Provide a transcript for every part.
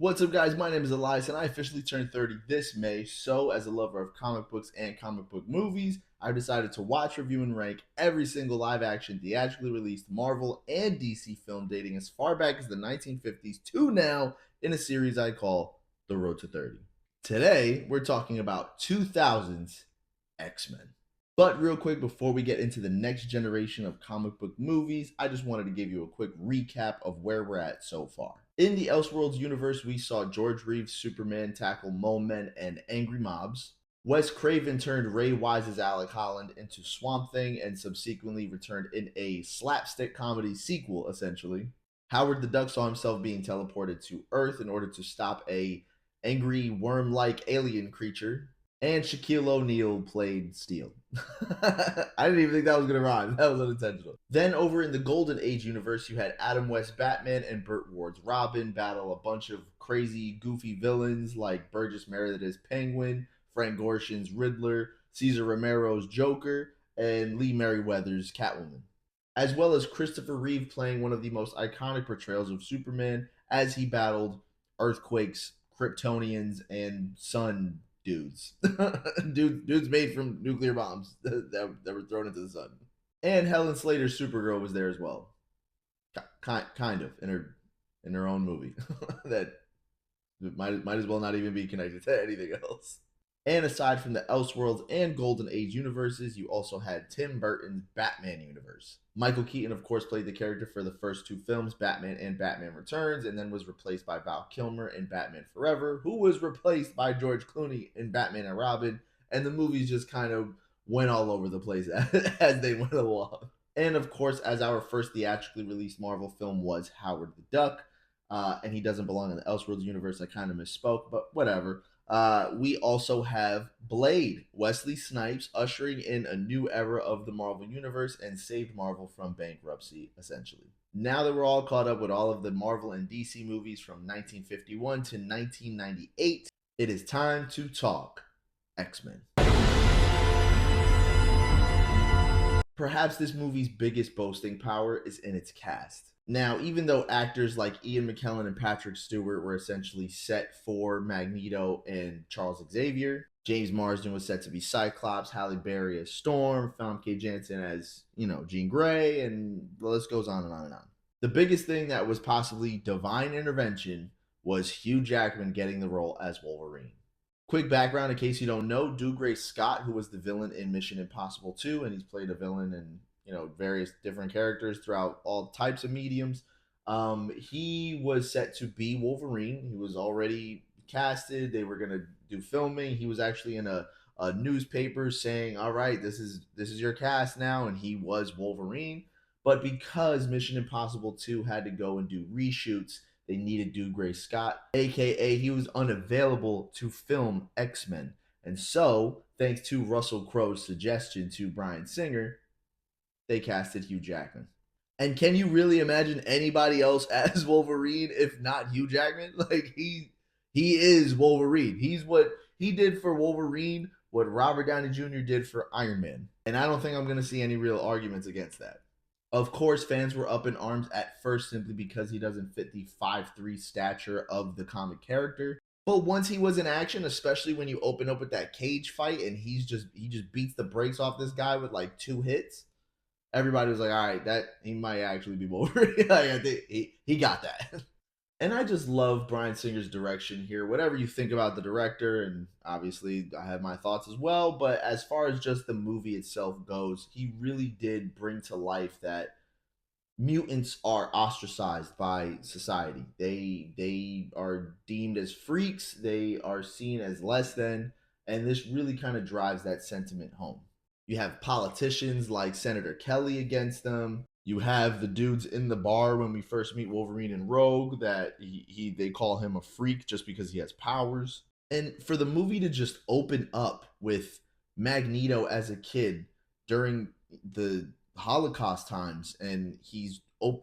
What's up, guys? My name is Elias, and I officially turned 30 this May. So, as a lover of comic books and comic book movies, I decided to watch, review, and rank every single live action, theatrically released Marvel and DC film dating as far back as the 1950s to now in a series I call The Road to 30. Today, we're talking about 2000's X Men. But real quick, before we get into the next generation of comic book movies, I just wanted to give you a quick recap of where we're at so far. In the Elseworlds universe, we saw George Reeves' Superman tackle Mole Men and angry mobs. Wes Craven turned Ray Wise's Alec Holland into Swamp Thing and subsequently returned in a slapstick comedy sequel, essentially. Howard the Duck saw himself being teleported to Earth in order to stop a angry worm-like alien creature, and Shaquille O'Neal played Steel. I didn't even think that was going to rhyme. That was unintentional. Then over in the Golden Age universe, you had Adam West Batman and Burt Ward's Robin battle a bunch of crazy, goofy villains like Burgess Meredith's Penguin, Frank Gorshin's Riddler, Cesar Romero's Joker, and Lee Merriweather's Catwoman, as well as Christopher Reeve playing one of the most iconic portrayals of Superman as he battled earthquakes, Kryptonians, and sun dudes. Dudes made from nuclear bombs that were thrown into the sun. And Helen Slater's Supergirl was there as well. Kind of in her own movie that might as well not even be connected to anything else. And aside from the Elseworlds and Golden Age universes, you also had Tim Burton's Batman universe. Michael Keaton, of course, played the character for the first two films, Batman and Batman Returns, and then was replaced by Val Kilmer in Batman Forever, who was replaced by George Clooney in Batman and Robin, and the movies just kind of went all over the place as they went along. And of course, as our first theatrically released Marvel film was Howard the Duck, and he doesn't belong in the Elseworlds universe. I kind of misspoke, but whatever. We also have Blade, Wesley Snipes, ushering in a new era of the Marvel Universe and saved Marvel from bankruptcy, essentially. Now that we're all caught up with all of the Marvel and DC movies from 1951 to 1998, it is time to talk X-Men. Perhaps this movie's biggest boasting power is in its cast. Now, even though actors like Ian McKellen and Patrick Stewart were essentially set for Magneto and Charles Xavier, James Marsden was set to be Cyclops, Halle Berry as Storm, Famke Janssen as, Jean Grey, and the list goes on and on and on. The biggest thing that was possibly divine intervention was Hugh Jackman getting the role as Wolverine. Quick background in case you don't know, Dougray Scott, who was the villain in Mission Impossible 2, and he's played a villain in various different characters throughout all types of mediums. He was set to be Wolverine. He was already casted. They were gonna do filming. He was actually in a newspaper saying, "All right, this is your cast now," and he was Wolverine. But because Mission Impossible 2 had to go and do reshoots, they needed Dougray Scott, aka he was unavailable to film X-Men. And so, thanks to Russell Crowe's suggestion to Bryan Singer, they casted Hugh Jackman. And can you really imagine anybody else as Wolverine if not Hugh Jackman? Like he is Wolverine. He's what he did for Wolverine, what Robert Downey Jr. did for Iron Man. And I don't think I'm going to see any real arguments against that. Of course, fans were up in arms at first simply because he doesn't fit the 5'3" stature of the comic character. But once he was in action, especially when you open up with that cage fight and he just beats the brakes off this guy with like 2 hits, everybody was like, all right, that he might actually be Wolverine. Like, I think he got that. And I just love Bryan Singer's direction here. Whatever you think about the director, and obviously I have my thoughts as well, but as far as just the movie itself goes, he really did bring to life that mutants are ostracized by society. They are deemed as freaks, they are seen as less than, and this really kind of drives that sentiment home. You have politicians like Senator Kelly against them. You have the dudes in the bar when we first meet Wolverine and Rogue that they call him a freak just because he has powers. And for the movie to just open up with Magneto as a kid during the Holocaust times, and he's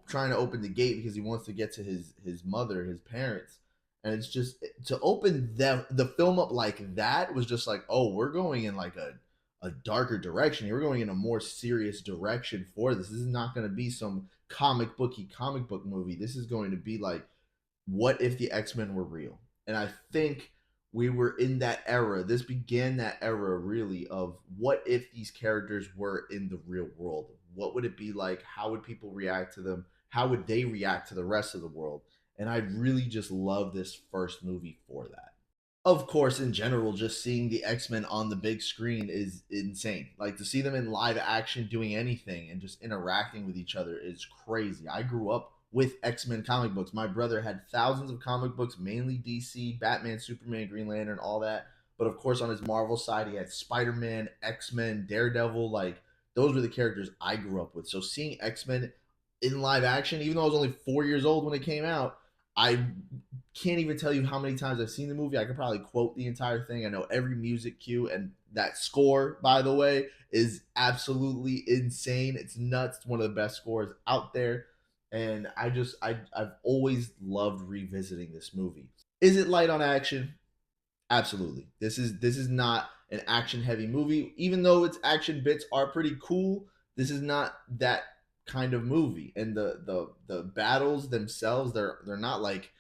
trying to open the gate because he wants to get to his mother, his parents, and it's just to open the film up like that was just like, oh, we're going in like a darker direction here. We're going in a more serious direction for this. This is not going to be some comic book movie. This is going to be like what if the X-Men were real? And I think we were in that era. This began that era really of what if these characters were in the real world? What would it be like? How would people react to them? How would they react to the rest of the world? And I really just love this first movie for that. Of course, in general, just seeing the X-Men on the big screen is insane. Like to see them in live action doing anything and just interacting with each other is crazy. I grew up with X-Men comic books. My brother had thousands of comic books, mainly DC, Batman, Superman, Green Lantern, all that. But of course, on his Marvel side, he had Spider-Man, X-Men, Daredevil. Like those were the characters I grew up with. So seeing X-Men in live action, even though I was only 4 years old when it came out, I can't even tell you how many times I've seen the movie. I could probably quote the entire thing. I know every music cue, and that score, by the way, is absolutely insane. It's nuts. It's one of the best scores out there. And I've always loved revisiting this movie. Is it light on action? Absolutely. This is not an action heavy movie. Even though its action bits are pretty cool, this is not that kind of movie. And the battles themselves, they're not like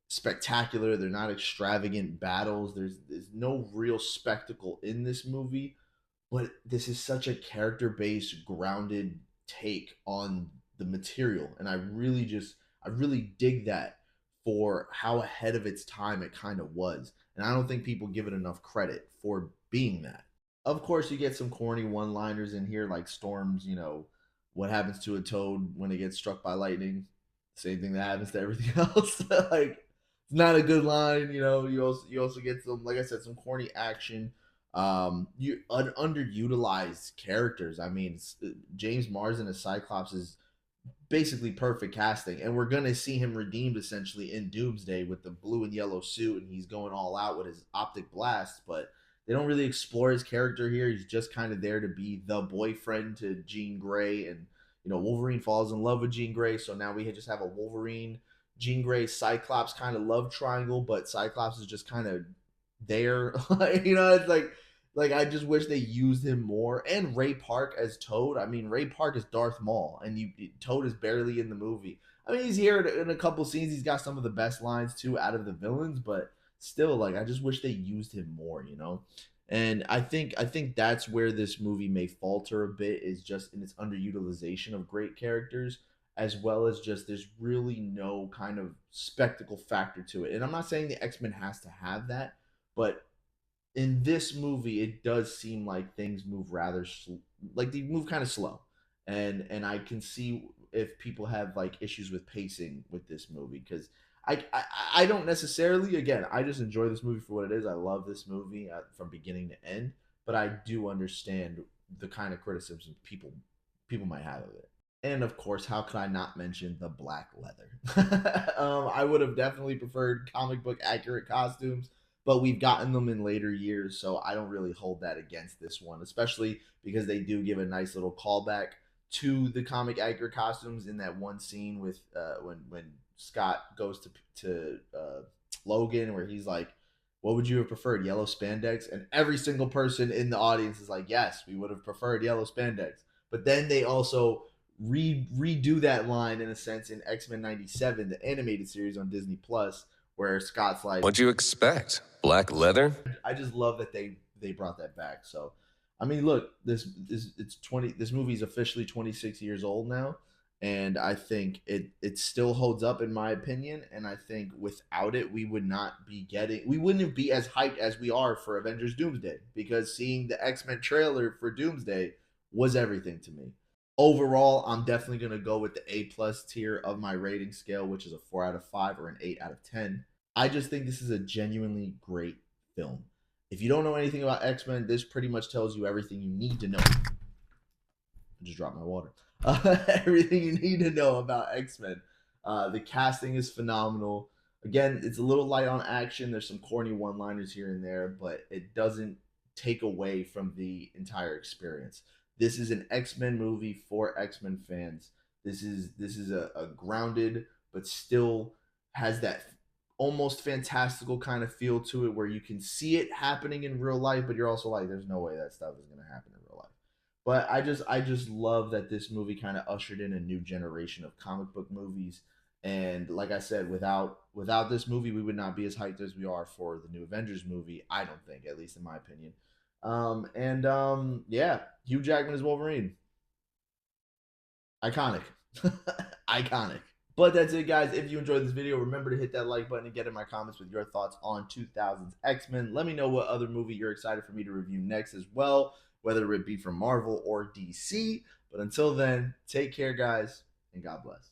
spectacular. They're not extravagant battles. There's no real spectacle in this movie, but this is such a character based, grounded take on the material, and I really dig that for how ahead of its time it kind of was, and I don't think people give it enough credit for being that. Of course, you get some corny one liners in here, like Storm's, what happens to a toad when it gets struck by lightning? Same thing that happens to everything else. Like, it's not a good line. You also get some, like I said, some corny action. Underutilized characters. I mean, James Marsden as Cyclops is basically perfect casting, and we're gonna see him redeemed essentially in Doomsday with the blue and yellow suit, and he's going all out with his optic blast. But they don't really explore his character here. He's just kind of there to be the boyfriend to Jean Grey, and Wolverine falls in love with Jean Grey, so now we just have a Wolverine, Jean Grey, Cyclops kind of love triangle, but Cyclops is just kind of there. It's like I just wish they used him more. And Ray Park as Toad. I mean, Ray Park is Darth Maul, and Toad is barely in the movie. I mean, he's here in a couple scenes. He's got some of the best lines too out of the villains, but still, like I just wish they used him more. And I think that's where this movie may falter a bit, is just in its underutilization of great characters, as well as just there's really no kind of spectacle factor to it. And I'm not saying the X-Men has to have that, but in this movie, it does seem like things move like they move kind of slow, and I can see if people have like issues with pacing with this movie, because I don't necessarily. Again, I just enjoy this movie for what it is. I love this movie from beginning to end, but I do understand the kind of criticism people might have of it. And of course, how could I not mention the black leather? I would have definitely preferred comic book accurate costumes, but we've gotten them in later years, so I don't really hold that against this one, especially because they do give a nice little callback to the comic accurate costumes in that one scene with when Scott goes to Logan, where he's like, "What would you have preferred, yellow spandex?" And every single person in the audience is like, "Yes, we would have preferred yellow spandex." But then they also redo that line in a sense in X-Men 97, the animated series on Disney Plus, where Scott's like, What'd you expect? Black leather? I just love that they brought that back. So, I mean, look, it's 20. This movie's officially 26 years old now, and I think it still holds up in my opinion. And I think without it, we wouldn't be as hyped as we are for Avengers Doomsday, because seeing the X-Men trailer for Doomsday was everything to me. Overall, I'm definitely gonna go with the A+ tier of my rating scale, which is a 4 out of 5 or an 8 out of 10. I just think this is a genuinely great film. If you don't know anything about X-Men, this pretty much tells you everything you need to know. I just dropped my water. Everything you need to know about X-Men. The casting is phenomenal. Again, it's a little light on action. There's some corny one-liners here and there, but it doesn't take away from the entire experience. This is an X-Men movie for X-Men fans. This is a grounded but still has that almost fantastical kind of feel to it, where you can see it happening in real life, but you're also like, there's no way that stuff is going to happen in real life. But I just love that this movie kind of ushered in a new generation of comic book movies, And like I said, without this movie, we would not be as hyped as we are for the new Avengers movie. I don't think, at least in my opinion. Yeah, Hugh Jackman is Wolverine. Iconic, iconic. But that's it, guys. If you enjoyed this video, remember to hit that like button and get in my comments with your thoughts on 2000's X-Men. Let me know what other movie you're excited for me to review next as well, whether it be from Marvel or DC. But until then, take care, guys, and God bless.